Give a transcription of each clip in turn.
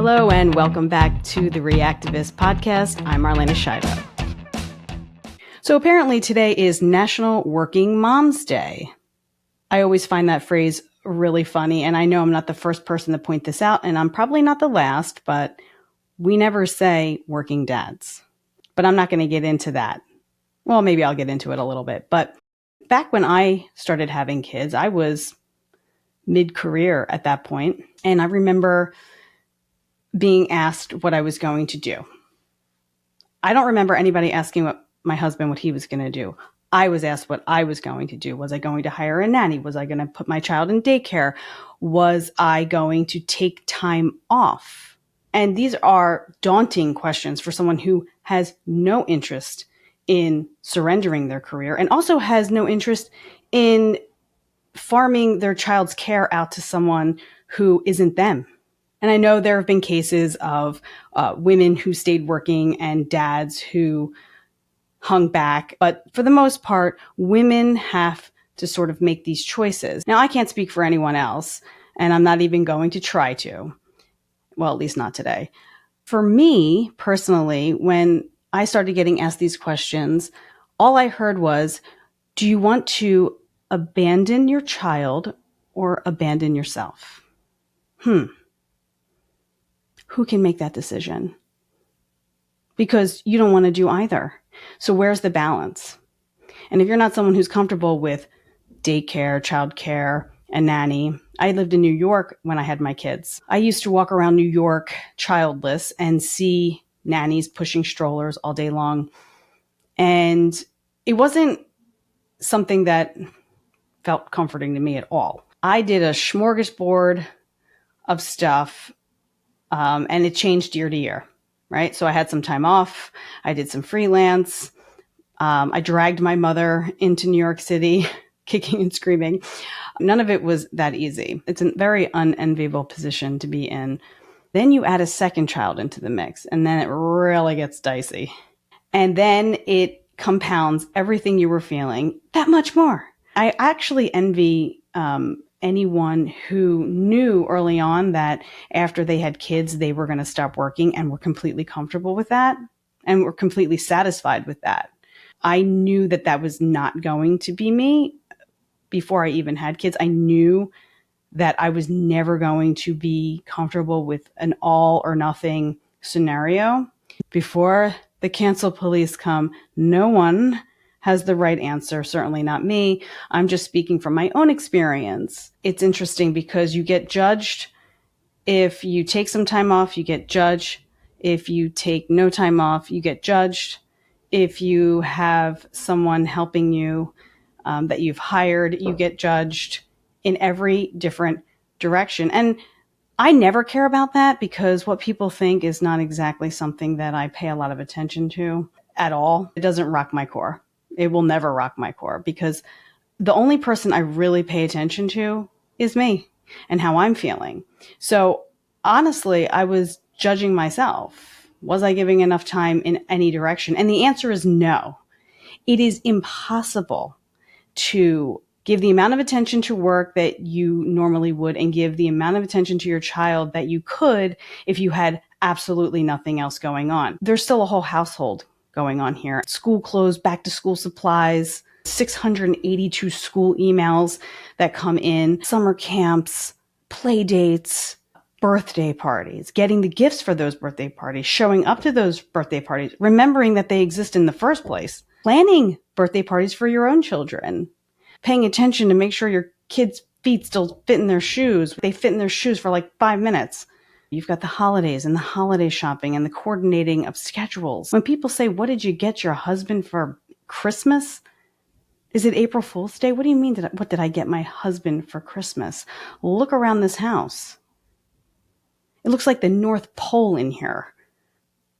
Hello and welcome back to the Reactivist Podcast. I'm Marlena Shido. So apparently today is National Working Moms Day. I always find that phrase really funny, and I know I'm not the first person to point this out, and I'm probably not the last, but we never say working dads. But I'm not going to get into that. Well, maybe I'll get into it a little bit. But back when I started having kids, I was mid-career at that point, and I remember being asked what I was going to do. I don't remember anybody asking my husband what he was going to do. I was asked what I was going to do. Was I going to hire a nanny? Was I going to put my child in daycare? Was I going to take time off? And these are daunting questions for someone who has no interest in surrendering their career and also has no interest in farming their child's care out to someone who isn't them. And I know there have been cases of women who stayed working and dads who hung back. But for the most part, women have to sort of make these choices. Now, I can't speak for anyone else, and I'm not even going to try to. Well, at least not today. For me, personally, when I started getting asked these questions, all I heard was, do you want to abandon your child or abandon yourself? Who can make that decision? Because you don't want to do either. So where's the balance? And if you're not someone who's comfortable with daycare, childcare, and nanny, I lived in New York when I had my kids. I used to walk around New York childless and see nannies pushing strollers all day long. And it wasn't something that felt comforting to me at all. I did a smorgasbord of stuff, and it changed year to year, right? So I had some time off. I did some freelance. I dragged my mother into New York City, kicking and screaming. None of it was that easy. It's a very unenviable position to be in. Then you add a second child into the mix, and then it really gets dicey. And then it compounds everything you were feeling that much more. I actually envy anyone who knew early on that after they had kids, they were going to stop working and were completely comfortable with that and were completely satisfied with that. I knew that that was not going to be me before I even had kids. I knew that I was never going to be comfortable with an all or nothing scenario. Before the cancel police come, no one has the right answer, certainly not me. I'm just speaking from my own experience. It's interesting because you get judged. If you take some time off, you get judged. If you take no time off, you get judged. If you have someone helping you that you've hired, you get judged in every different direction. And I never care about that because what people think is not exactly something that I pay a lot of attention to at all. It doesn't rock my core. It will never rock my core because the only person I really pay attention to is me and how I'm feeling. So honestly, I was judging myself. Was I giving enough time in any direction? And the answer is no. It is impossible to give the amount of attention to work that you normally would and give the amount of attention to your child that you could if you had absolutely nothing else going on. There's still a whole household going on here. School clothes, back to school supplies, 682 school emails that come in, summer camps, play dates, birthday parties, getting the gifts for those birthday parties, showing up to those birthday parties, remembering that they exist in the first place, planning birthday parties for your own children, paying attention to make sure your kids' feet still fit in their shoes. They fit in their shoes for like 5 minutes. You've got the holidays and the holiday shopping and the coordinating of schedules. When people say, what did you get your husband for Christmas? Is it April Fool's Day? What do you mean? What did I get my husband for Christmas? Look around this house. It looks like the North Pole in here.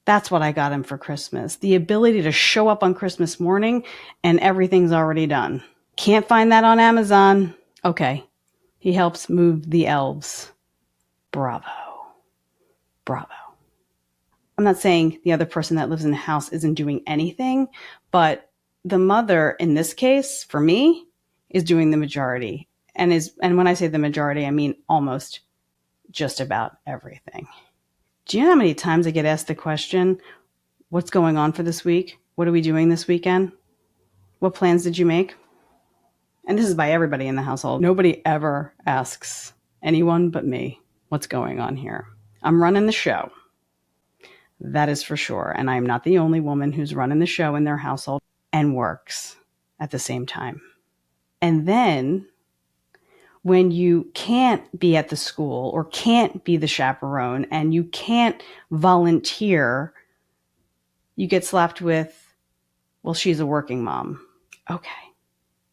That's what I got him for Christmas. The ability to show up on Christmas morning and everything's already done. Can't find that on Amazon. Okay. He helps move the elves. Bravo. Bravo. I'm not saying the other person that lives in the house isn't doing anything, but the mother in this case, for me, is doing the majority. And when I say the majority, I mean almost just about everything. Do you know how many times I get asked the question, what's going on for this week? What are we doing this weekend? What plans did you make? And this is by everybody in the household. Nobody ever asks anyone but me what's going on here. I'm running the show. That is for sure. And I'm not the only woman who's running the show in their household and works at the same time. And then when you can't be at the school or can't be the chaperone and you can't volunteer, you get slapped with, well, she's a working mom. Okay.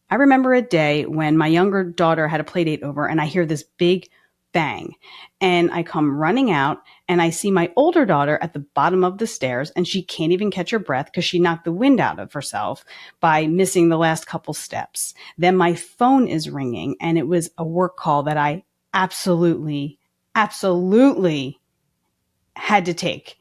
I remember a day when my younger daughter had a play date over and I hear this big bang and I come running out and I see my older daughter at the bottom of the stairs and she can't even catch her breath because she knocked the wind out of herself by missing the last couple steps. Then my phone is ringing and it was a work call that I absolutely had to take.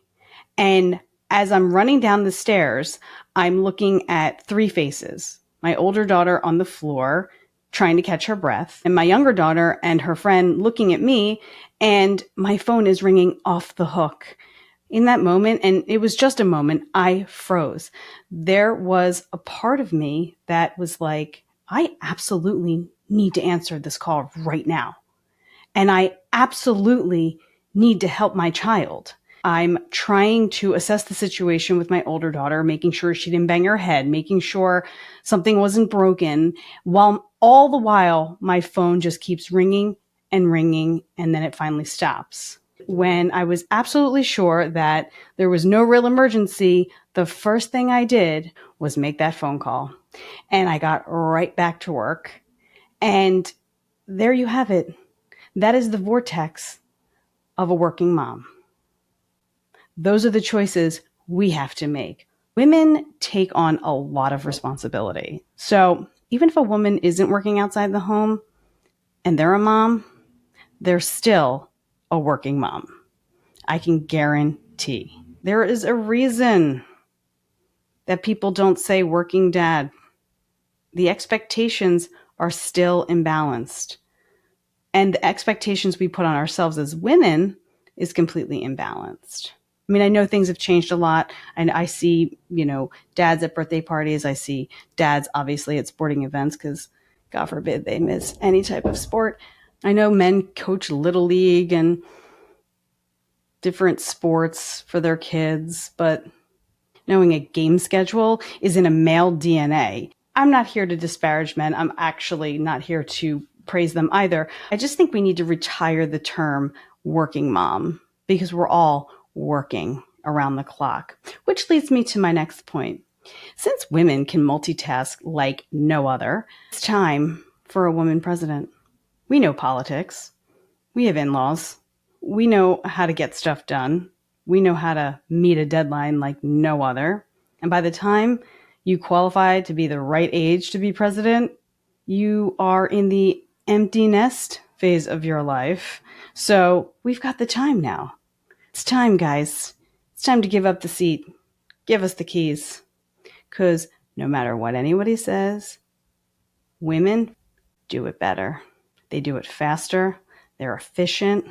And as I'm running down the stairs, I'm looking at three faces. My older daughter on the floor trying to catch her breath, and my younger daughter and her friend looking at me, and my phone is ringing off the hook. In that moment, and it was just a moment, I froze. There was a part of me that was like, I absolutely need to answer this call right now. And I absolutely need to help my child. I'm trying to assess the situation with my older daughter, making sure she didn't bang her head, making sure something wasn't broken, while all the while my phone just keeps ringing and ringing, and then it finally stops. When I was absolutely sure that there was no real emergency, the first thing I did was make that phone call. And I got right back to work. And there you have it. That is the vortex of a working mom. Those are the choices we have to make. Women take on a lot of responsibility. So even if a woman isn't working outside the home and they're a mom, they're still a working mom. I can guarantee. There is a reason that people don't say working dad. The expectations are still imbalanced. And the expectations we put on ourselves as women is completely imbalanced. I mean, I know things have changed a lot, and I see, dads at birthday parties. I see dads, obviously, at sporting events because, God forbid, they miss any type of sport. I know men coach Little League and different sports for their kids, but knowing a game schedule is in a male DNA. I'm not here to disparage men. I'm actually not here to praise them either. I just think we need to retire the term working mom because we're all working around the clock, which leads me to my next point. Since women can multitask like no other, it's time for a woman president. We know politics. We have in-laws. We know how to get stuff done. We know how to meet a deadline like no other. And by the time you qualify to be the right age to be president, you are in the empty nest phase of your life. So we've got the time now. It's time, guys. It's time to give up the seat. Give us the keys. Because no matter what anybody says, women do it better. They do it faster. They're efficient.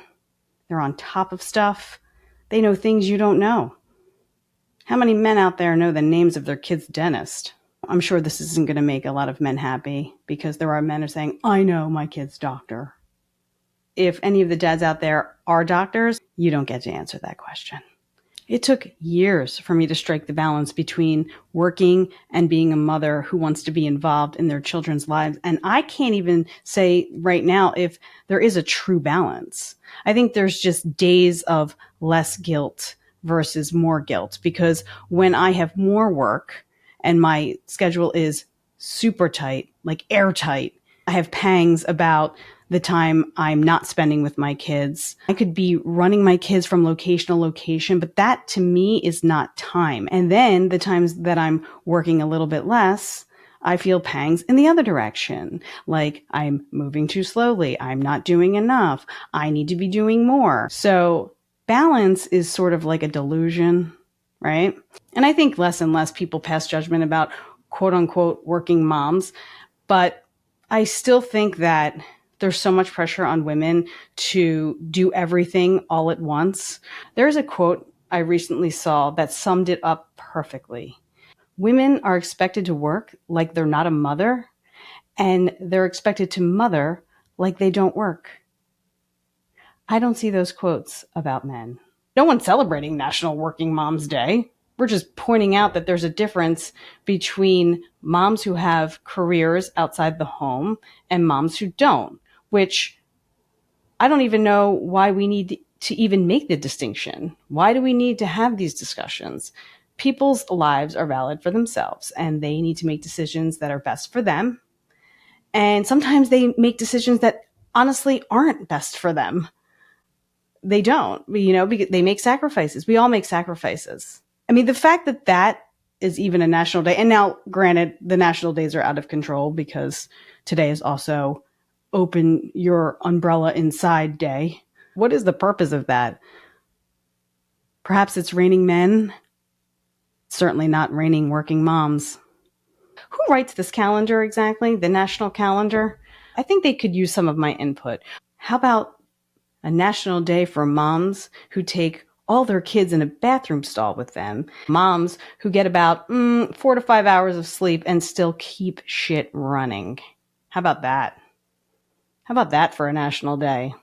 They're on top of stuff. They know things you don't know. How many men out there know the names of their kid's dentist? I'm sure this isn't going to make a lot of men happy because there are men who are saying, I know my kid's doctor. If any of the dads out there are doctors, you don't get to answer that question. It took years for me to strike the balance between working and being a mother who wants to be involved in their children's lives. And I can't even say right now if there is a true balance. I think there's just days of less guilt versus more guilt, because when I have more work and my schedule is super tight, like airtight, I have pangs about the time I'm not spending with my kids. I could be running my kids from location to location, but that to me is not time. And then the times that I'm working a little bit less, I feel pangs in the other direction. Like I'm moving too slowly. I'm not doing enough. I need to be doing more. So balance is sort of like a delusion, right? And I think less and less people pass judgment about quote unquote working moms, but I still think that There's so much pressure on women to do everything all at once. There's a quote I recently saw that summed it up perfectly. Women are expected to work like they're not a mother, and they're expected to mother like they don't work. I don't see those quotes about men. No one's celebrating National Working Moms Day. We're just pointing out that there's a difference between moms who have careers outside the home and moms who don't, which I don't even know why we need to even make the distinction. Why do we need to have these discussions? People's lives are valid for themselves, and they need to make decisions that are best for them. And sometimes they make decisions that honestly aren't best for them. They don't, because they make sacrifices. We all make sacrifices. I mean, the fact that that is even a national day, and now granted, the national days are out of control because today is also open your umbrella inside day. What is the purpose of that? Perhaps it's raining men, certainly not raining working moms. Who writes this calendar exactly? The national calendar? I think they could use some of my input. How about a national day for moms who take all their kids in a bathroom stall with them? Moms who get about 4 to 5 hours of sleep and still keep shit running. How about that? How about that for a national day?